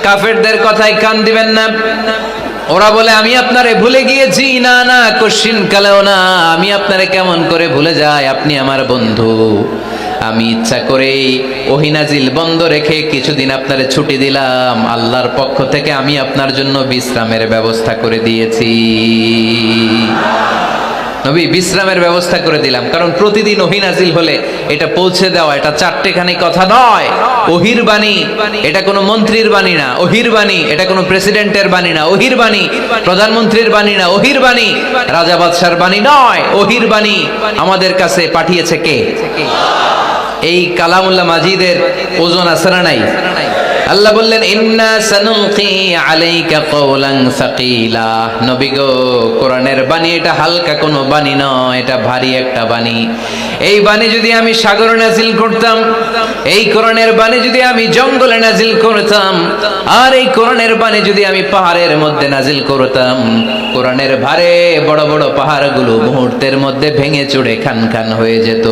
কাফেরদের কথায় কান দিবেন না। ওরা বলে আমি আপনারে ভুলে গিয়েছি। না না, কোশ্চিন কালেও না। আমি আপনারে কেমন করে ভুলে যাই, আপনি আমার বন্ধু। আমি ইচ্ছা করেই ওহী নাজিল বন্ধ রেখে কিছুদিন আপনারে ছুটি দিলাম। আল্লাহর পক্ষ থেকে আমি আপনার জন্য বিশ্রামের ব্যবস্থা করে দিয়েছি। নবী, বিশ্রামের ব্যবস্থা করে দিলাম, কারণ প্রতিদিন ওহী নাজিল হলে এটা পৌঁছে দেওয়া, এটা চারটেখানি কথা নয়। ওহির বাণী এটা কোনো মন্ত্রীর বাণী না। ওহির বাণী এটা কোনো প্রেসিডেন্টের বাণী না। ওহির বাণী প্রধানমন্ত্রীর বাণী না। ওহির বাণী রাজা বাদশার বাণী নয়। ওহির বাণী আমাদের কাছে পাঠিয়েছে কে? এই কালামুল্লাহ মাজিদের ওজন আছে না নাই? আল্লাহ বললেন ইন্না সানুলকি আলাইকা কওলান সাকিলা। নবী গো, কোরআনের বাণী এটা হালকা কোনো বাণী নয়, এটা ভারী একটা বাণী। এই বাণী যদি আমি সাগরে নাজিল করতাম, এই কোরআনের বাণী যদি আমি জঙ্গলে নাজিল করতাম, আর এই কোরআনের বাণী যদি আমি পাহাড়ের মধ্যে নাজিল করতাম, কোরআনের ভারে বড় বড় পাহাড়গুলো মুহূর্তের মধ্যে ভেঙে চুরে খান খান হয়ে যেত।